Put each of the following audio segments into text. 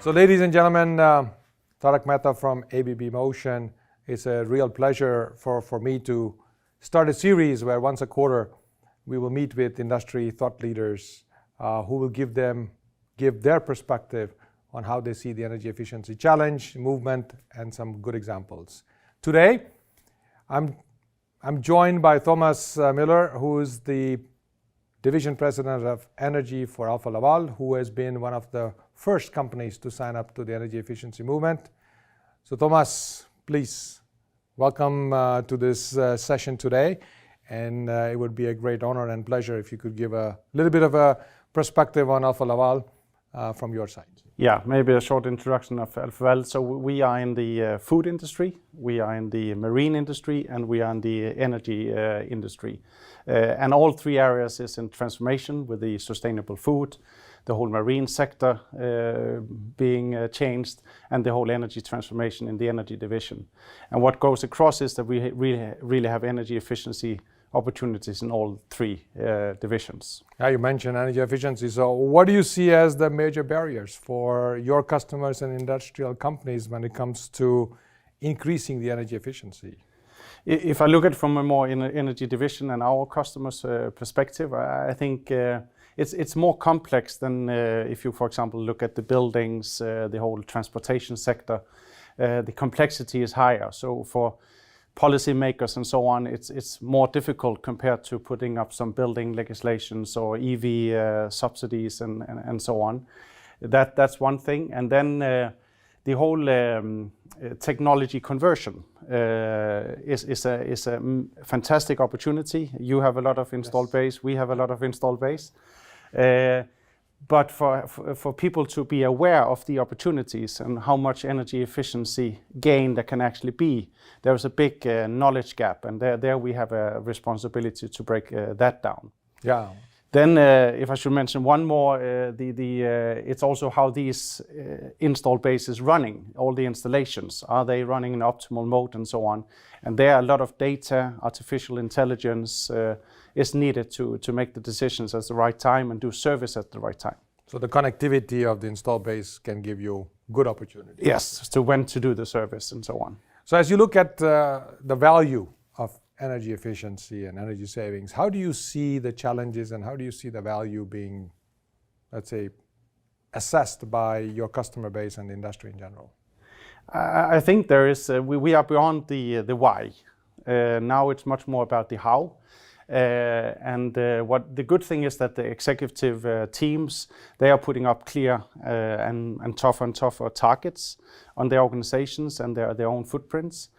So ladies and gentlemen, Tarak Mehta from ABB Motion. It's a real pleasure for me to start a series where once a quarter we will meet with industry thought leaders who will give their perspective on how they see the energy efficiency challenge, movement, and some good examples. Today, I'm joined by Thomas Møller, who is the Division President of Energy for Alfa Laval, who has been one of the first companies to sign up to the energy efficiency movement. So Thomas, please welcome to this session today. And it would be a great honor and pleasure if you could give a little bit of a perspective on Alfa Laval from your side. Yeah, maybe a short introduction of Alfa Laval. So we are in the food industry, we are in the marine industry, and we are in the energy industry. And all three areas is in transformation with the sustainable food, the whole marine sector being changed, and the whole energy transformation in the energy division. And what goes across is that we really have energy efficiency opportunities in all three divisions. Yeah, you mentioned energy efficiency. So what do you see as the major barriers for your customers and industrial companies when it comes to increasing the energy efficiency? If I look at it from a more energy division and our customers' perspective, I think it's more complex than if you, for example, look at the buildings, the whole transportation sector. The complexity is higher. So for policymakers and so on, it's more difficult compared to putting up some building legislations or EV subsidies and so on. That's one thing. And then the whole technology conversion is a fantastic opportunity. You have a lot of installed base. We have a lot of installed base. But for people to be aware of the opportunities and how much energy efficiency gain there can actually be, there's a big knowledge gap, and there we have a responsibility to break that down. Yeah. Then, if I should mention one more, it's also how these installed base is running, all the installations. Are they running in optimal mode and so on? And there are a lot of data, artificial intelligence is needed to make the decisions at the right time and do service at the right time. So the connectivity of the installed base can give you good opportunities. Yes, to when to do the service and so on. So as you look at the value of energy efficiency and energy savings, how do you see the challenges and how do you see the value being, let's say, assessed by your customer base and the industry in general? I think there is, we are beyond the why. Now it's much more about the how. What the good thing is that the executive teams, they are putting up clear and tougher targets on their organizations and their own footprints.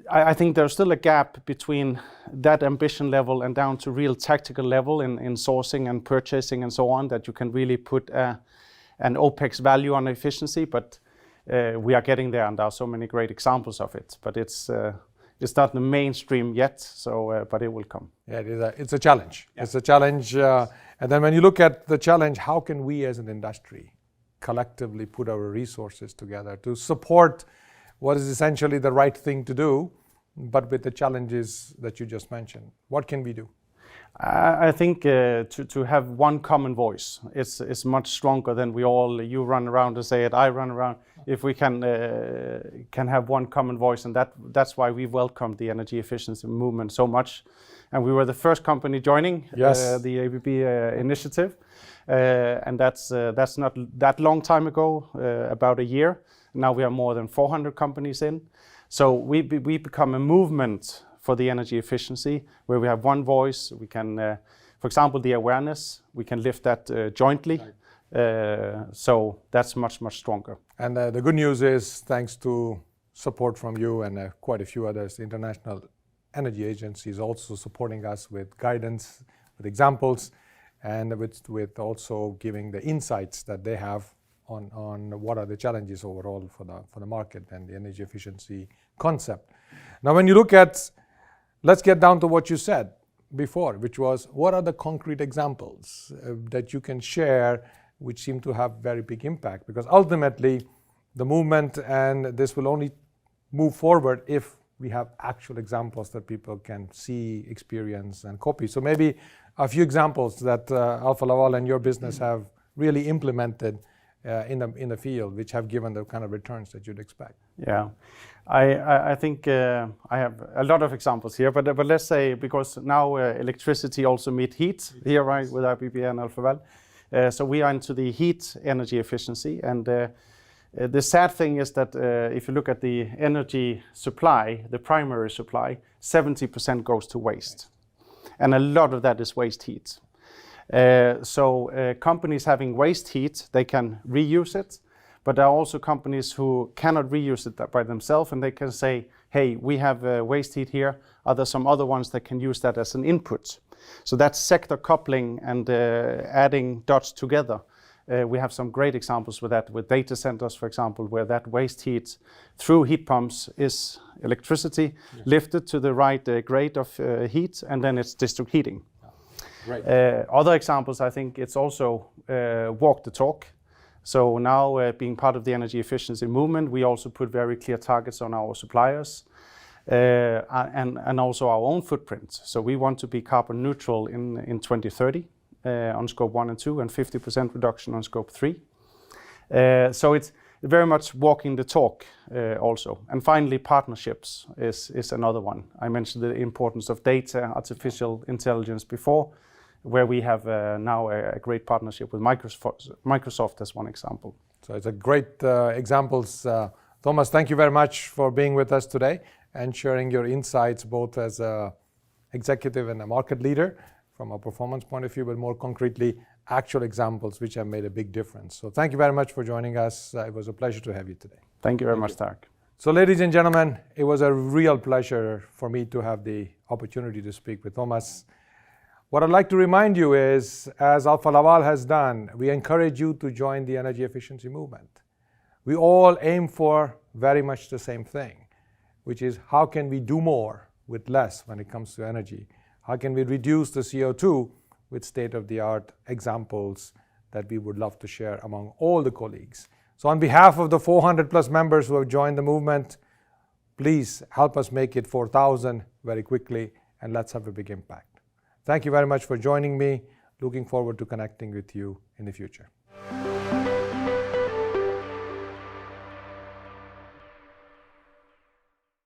I think there's still a gap between that ambition level and down to real tactical level in sourcing and purchasing and so on, that you can really put an OPEX value on efficiency, but we are getting there, and there are so many great examples of it, but it's not the mainstream yet, so but it will come. Yeah, it's a challenge. Yeah. It's a challenge, and then when you look at the challenge, how can we as an industry collectively put our resources together to support what is essentially the right thing to do, but with the challenges that you just mentioned? What can we do? I think to have one common voice is much stronger than you run around and say it, I run around. If we can have one common voice, and that's why we welcomed the energy efficiency movement so much. And we were the first company joining the ABB initiative. And that's not that long time ago, about a year. Now we are more than 400 companies in. So we become a movement for the energy efficiency where we have one voice. We can, for example, the awareness, we can lift that jointly. So that's much stronger. And the good news is, thanks to support from you and quite a few others, the International Energy Agency is also supporting us with guidance, with examples, and with also giving the insights that they have on what are the challenges overall for the market and the energy efficiency concept. Now, when you look at, let's get down to what you said before, which was, what are the concrete examples that you can share which seem to have very big impact? Because ultimately, the movement and this will only move forward if we have actual examples that people can see, experience, and copy. So maybe a few examples that Alfa Laval and your business have really implemented in the field, which have given the kind of returns that you'd expect? Yeah, I think I have a lot of examples here, but let's say, because now electricity also meet heat here, right, with ABB and Alfa. So we are into the heat energy efficiency, and the sad thing is that if you look at the energy supply, the primary supply, 70% goes to waste, and a lot of that is waste heat. So companies having waste heat, they can reuse it, but there are also companies who cannot reuse it by themselves, and they can say, hey, we have waste heat here, are there some other ones that can use that as an input? So that's sector coupling and adding dots together. We have some great examples with that, with data centers, for example, where that waste heat through heat pumps is electricity lifted to the right grade of heat, and then it's district heating. Right. Other examples, I think it's also walk the talk. So now being part of the energy efficiency movement, we also put very clear targets on our suppliers and also our own footprint. So we want to be carbon neutral in 2030 on scope 1 and 2, and 50% reduction on scope 3. So it's very much walking the talk also. And finally, partnerships is another one. I mentioned the importance of data, artificial intelligence before, where we have now a great partnership with Microsoft as one example. So it's a great examples. Thomas, thank you very much for being with us today and sharing your insights, both as an executive and a market leader from a performance point of view, but more concretely, actual examples which have made a big difference. So thank you very much for joining us. It was a pleasure to have you today. Thank you very much, Tarak. So ladies and gentlemen, it was a real pleasure for me to have the opportunity to speak with Thomas. What I'd like to remind you is, as Alfa Laval has done, we encourage you to join the energy efficiency movement. We all aim for very much the same thing, which is how can we do more with less when it comes to energy? How can we reduce the CO2 with state-of-the-art examples that we would love to share among all the colleagues? So on behalf of the 400 plus members who have joined the movement, please help us make it 4,000 very quickly, and let's have a big impact. Thank you very much for joining me. Looking forward to connecting with you in the future.